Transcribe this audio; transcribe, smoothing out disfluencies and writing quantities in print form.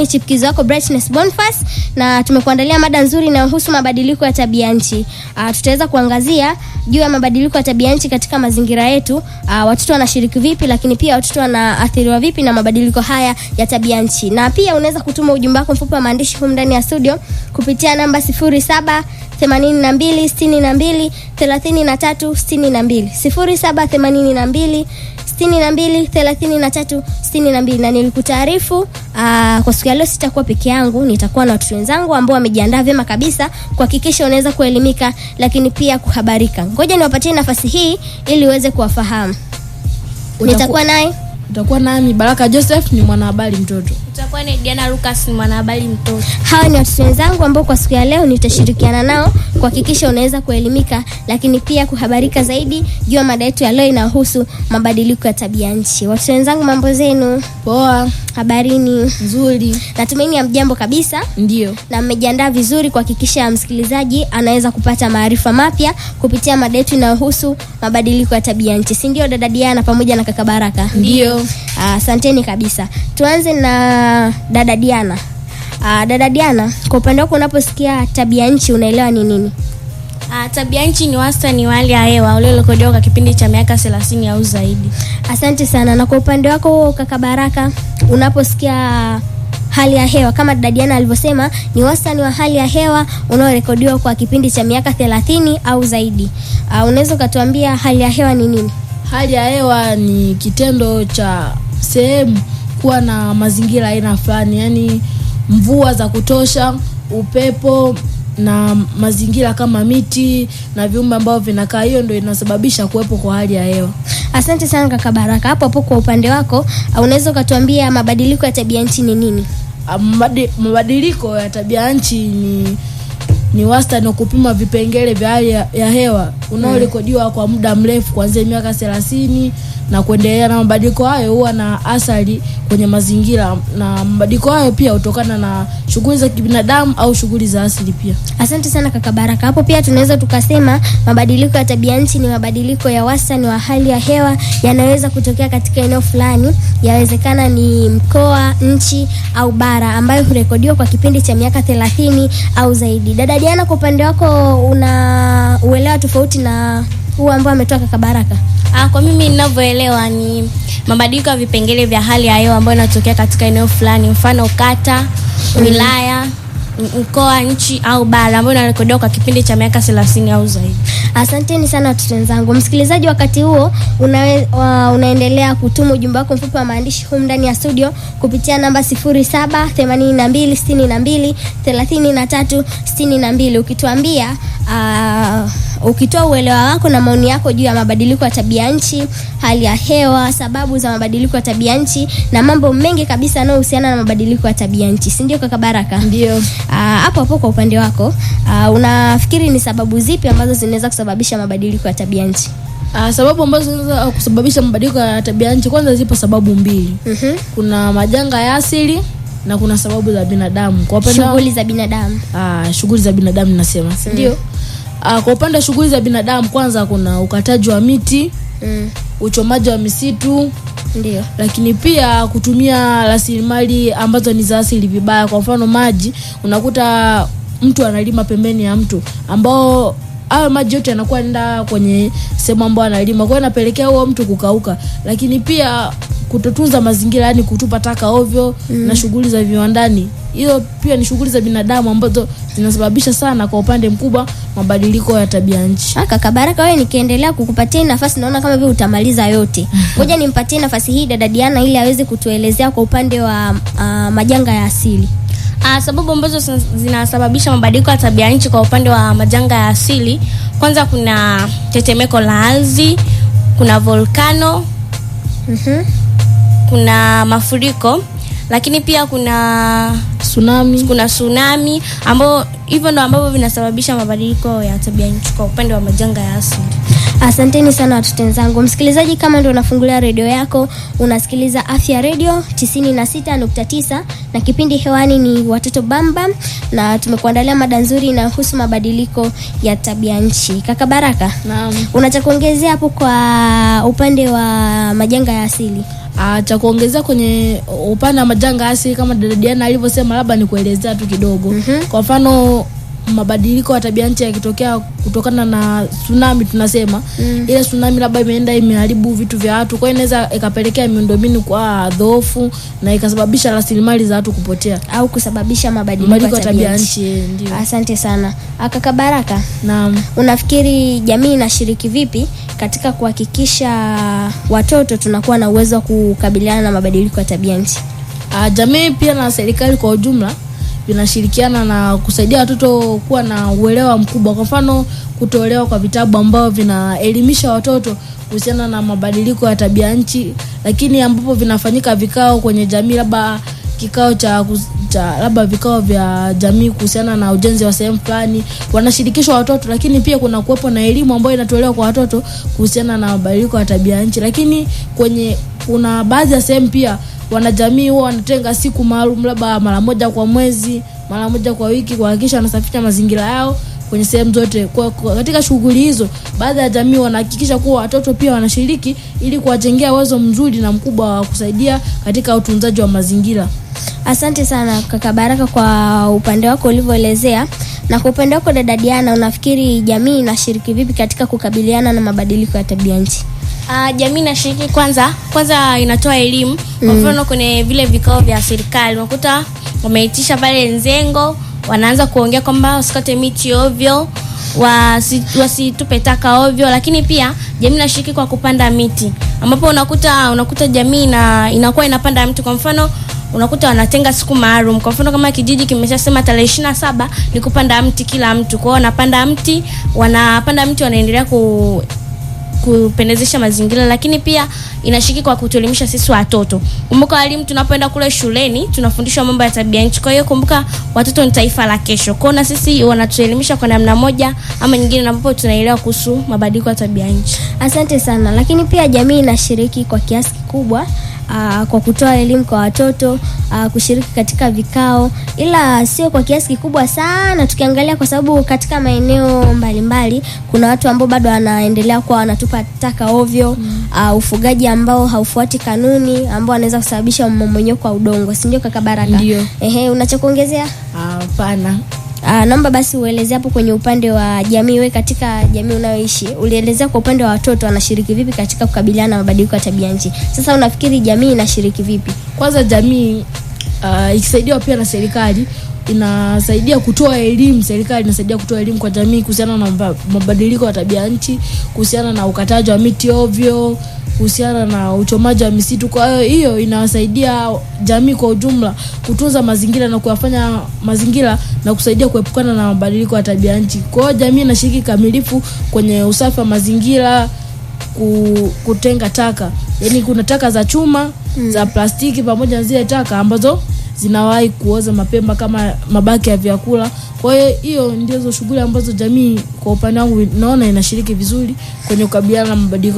Ni chipukizi wako Brightness Boniface na tumekuandalia mada nzuri inayohusu mabadiliko ya tabia nchi. Tutaweza kuangazia juu ya mabadiliko ya tabia nchi katika mazingira yetu. Watoto wanashiriki vipi, lakini pia watoto wanaathiriwa vipi na mabadiliko haya ya tabia nchi. Na pia unaweza kutuma ujumbe wako mfupi wa maandishi humu ndani ya studio kupitia namba 0782623362 0782623362. Na nilikutaarifu kwa siku ya leo sitakuwa peke yangu, nitakuwa na watu wenzangu ambao wamejiandaa vyema kabisa kuhakikisha unaweza kuelimika lakini pia kuhabarika. Ngoja niwapatie nafasi hii ili uweze kuwafahamu. Utakuwa nami Baraka Joseph, ni mwanahabari mtoto. Utakuwa ni Diana Lucas, ni mwanahabari mtoto. Hawa ni watu wenzangu ambao kwa siku ya leo nitashirikiana nao kuhakikisha unaweza kuelimika lakini pia kuhabarika zaidi juu ya mada yetu ya leo inahusu mabadiliko ya tabia nchi. Watu wenzangu, mambo zenu? Poa. Habarini? Nzuri. Natumaini hamjambo kabisa. Ndio. Na mmejiandaa vizuri kuhakikisha msikilizaji anaweza kupata maarifa mapya kupitia mada yetu inayohusu mabadiliko ya tabia nchi. Si ndio dada Diana pamoja na kaka Baraka? Ndio. Asanteni kabisa. Tuanze na dada Diana. Dada Diana, kwa upande wako unaposikia tabia nchi unaelewa ni nini? Tabia nchi ni wastani wa hali ya hewa uliorekodiwa kwa kipindi cha miaka 30 au zaidi. Asante sana. Na kwa upande wako kaka Baraka, unaposikia hali ya hewa kama dada Diana alivyosema ni wastani wa hali ya hewa unaorekodiwa kwa kipindi cha miaka 30 au zaidi, unaweza ukatuambia hali ya hewa ni nini? Hali ya hewa ni kitendo cha sehemu kuwa na mazingira aina fulani, yani mvua za kutosha, upepo na mazingira kama miti na viumbe ambao vinakaa. Hiyo ndio inasababisha kuwepo kwa hali ya hewa. Asante sana kaka Baraka. Hapo kwa upande wako unaweza ukatuambia mabadiliko ya tabia nchi ni nini? Mabadiliko ya tabia nchi ni wastani wa kupima vipengele vya hali ya hewa unaorekodiwa kwa muda mrefu kuanzia miaka 30 na kuendelea. Na mabadiliko hayo huwa na athari kwenye mazingira, na mabadiliko hayo pia hutokana na shughuli za kibinadamu au shughuli za asili pia. Asante sana kaka Baraka. Hapo pia tunaweza tukasema mabadiliko ya tabia nchi ni mabadiliko ya wastani wa hali ya hewa yanaweza kutokea katika eneo fulani, yawezekana ni mkoa, nchi au bara, ambayo hurekodiwa kwa kipindi cha miaka 30 au zaidi. Dada Diana, kwa upande wako una uelewa tofauti na huu ambao ametoka kaka Baraka? Kwa mimi ninavyoelewa ni mabadiliko ya vipengele vya hali ya hewa ambayo yanatokea katika eneo fulani, mfano kata, wilaya, mkoa, nchi au bara, ambayo inarekodiwa kwa kipindi cha miaka 30 au zaidi. Asanteni sana watoto wenzangu. Msikilizaji, wakati huo unaendelea kutuma ujumbe wako mfupi wa maandishi humu ndani ya studio kupitia namba 0782623362 ukituambia ukitoa uelewa wako na maoni yako juu ya mabadiliko ya tabia nchi, hali ya hewa, sababu za mabadiliko ya tabia nchi na mambo mengi kabisa yanayohusiana na mabadiliko ya tabia nchi. Si ndio kaka Baraka? Ndio. Hapo kwa upande wako unafikiri ni sababu zipi ambazo zinaweza kusababisha mabadiliko ya tabia nchi? Sababu ambazo zinaweza kusababisha mabadiliko ya tabia nchi, kwanza zipo sababu mbili. Kuna majanga ya asili na kuna sababu za binadamu. Kwa upande shughuli za binadamu. Shughuli za binadamu nasema. Ndio. Kwa upande wa shughuli za binadamu, kwanza kuna ukataji wa miti, uchomaji wa misitu. Ndio. Lakini pia kutumia rasilimali ambazo ni za asili vibaya. Kwa mfano maji, unakuta mtu analima pembeni ya mto ambao maji yote yanakuwa nenda kwenye sehemu ambayo analima, kwa hiyo inapelekea huo mtu kukauka. Lakini pia kutotunza mazingira, yani kutupa taka ovyo na shughuli za viwandani. Hiyo pia ni shughuli za binadamu ambazo zinasababisha sana kwa upande mkubwa mabadiliko ya tabia nchi. Kaka Baraka, wewe nikiendelea kukupatia nafasi naona kama vile utamaliza yote. Ngoja nimpatie nafasi hii dada Diana ili aweze kutuelezea kwa upande wa majanga ya asili. Sababu ambazo zinasababisha mabadiliko ya tabia nchi kwa upande wa majanga ya asili, kwanza kuna tetemeko la ardhi, kuna volcano, kuna mafuriko, lakini pia kuna tsunami ambao hivyo ndo ambavyo vinasababisha mabadiliko ya tabia nchi kwa upande wa majanga ya asili. Asanteni sana watoto wenzangu. Msikilizaji, kama ndio unafungulia redio yako, unasikiliza Afya Radio 96.9 na kipindi hewani ni Watoto Bamba, na tumekuandalia mada nzuri inayohusu mabadiliko ya tabia nchi. Kaka Baraka, naam, unacha kuongezea hapo kwa upande wa majanga ya asili? Cha kuongezea kwenye upande wa majanga asili kama dada Diana alivyosema, labda ni kuelezea tu kidogo. Kwa mfano mabadiliko ya tabia nchi yakitokea kutokana na tsunami tunasema, ile tsunami labda imeenda imeharibu vitu vya watu, kwa hiyo inaweza ikapelekea miundombinu kwa dhoofu na ikasababisha rasilimali za watu kupotea au kusababisha mabadiliko ya tabia nchi. Ndio. Asante sana. Kaka Baraka. Naam. Unafikiri jamii inashiriki vipi katika kuhakikisha watoto tunakuwa na uwezo wa kukabiliana na mabadiliko ya tabia nchi? Jamii pia na serikali kwa ujumla vinashirikiana na kusaidia watoto kuwa na uelewa mkubwa. Kwa mfano kutolewa kwa vitabu ambao vinaelimisha watoto kuhusiana na mabadiliko ya tabia nchi, lakini ambapo vinafanyika vikao kwenye jamii, labda kikao cha labda vikao vya jamii kuhusiana na ujenzi wa sehemu fulani, wanashirikishwa watoto, lakini pia kuna kuwepo na elimu ambayo inatolewa kwa watoto kuhusiana na mabadiliko ya tabia nchi. Lakini kuna baadhi ya sehemu pia wanajamii huwa wanatenga siku maalum, labda mara moja kwa mwezi, mara moja kwa wiki, kuhakikisha wanasafisha mazingira yao kwenye sehemu zote. Katika shughuli hizo, baadhi ya jamii wanahakikisha kuwa watoto pia wanashiriki ili kuwajengea uwezo mzuri na mkubwa wa kusaidia katika utunzaji wa mazingira. Asante sana kaka Baraka kwa upande wako ulivyoelezea. Na kwa upande wako dada Diana, unafikiri jamii inashiriki vipi katika kukabiliana na mabadiliko ya tabia nchi? Jamii inashiriki kwanza inatoa elimu. Kwa mfano kwenye vile vikao vya serikali unakuta wameitisha pale Nzengo, wanaanza kuongea kwamba usikate miti ovyo, wasitupe taka ovyo. Lakini pia jamii inashiriki kwa kupanda miti, ambapo unakuta jamii inakuwa inapanda mti. Kwa mfano unakuta wanatenga siku maalum. Kwa mfano kama kijiji kimeshasema tarehe 27 ni kupanda mti kila mtu, kwa hiyo wanapanda mti wanaendelea kupendezesha mazingira. Lakini pia inashiriki kwa kutuelimisha sisi watoto. Kumbuka walimu tunapoenda kule shuleni tunafundishwa mambo ya tabia nchi. Kwa hiyo kumbuka watoto ni taifa la kesho. Kwa hiyo na sisi wanatuelimisha kwa namna moja ama nyingine, ambapo tunaelewa kuhusu mabadiliko ya tabia nchi. Asante sana. Lakini pia jamii inashiriki kwa kiasi kikubwa kwa kutoa elimu kwa watoto, kushiriki katika vikao, ila sio kwa kiasi kikubwa sana tukiangalia, kwa sababu katika maeneo mbalimbali kuna watu ambao bado wanaendelea kuwa wanatupa taka ovyo, ufugaji ambao haufuati kanuni, ambao anaweza kusababisha mmomonyoko wa udongo, si ndio kaka Baraka? Ndio. Unacho kuongezea? Hapana. Naomba basi uelezee hapo kwenye upande wa jamii, wewe katika jamii unayoishi, ulielezea kwa upande wa watoto wanashiriki vipi katika kukabiliana na mabadiliko ya tabia nchi. Sasa unafikiri jamii inashiriki vipi? Kwanza jamii ikisaidiwa pia na serikali inasaidia kutoa elimu. Serikali inasaidia kutoa elimu kwa jamii kuhusiana na mabadiliko ya tabia nchi, kuhusiana na ukataji wa miti ovyo, kuhusiana na uchomaji wa misitu. Kwa hiyo inawasaidia jamii kwa ujumla kutunza mazingira na kuyafanya mazingira na kusaidia kuepukana na mabadiliko ya tabia nchi. Kwa hiyo jamii inashiriki kamilifu kwenye usafi wa mazingira, kutenga taka. Yaani kuna taka za chuma, za plastiki pamoja na zile taka ambazo zinawahi kuoza mapema kama mabaki ya vyakula. Kwa hiyo ndizo shughuli ambazo jamii kwa upande wangu naona inashiriki vizuri kwenye kukabiliana na mabadiliko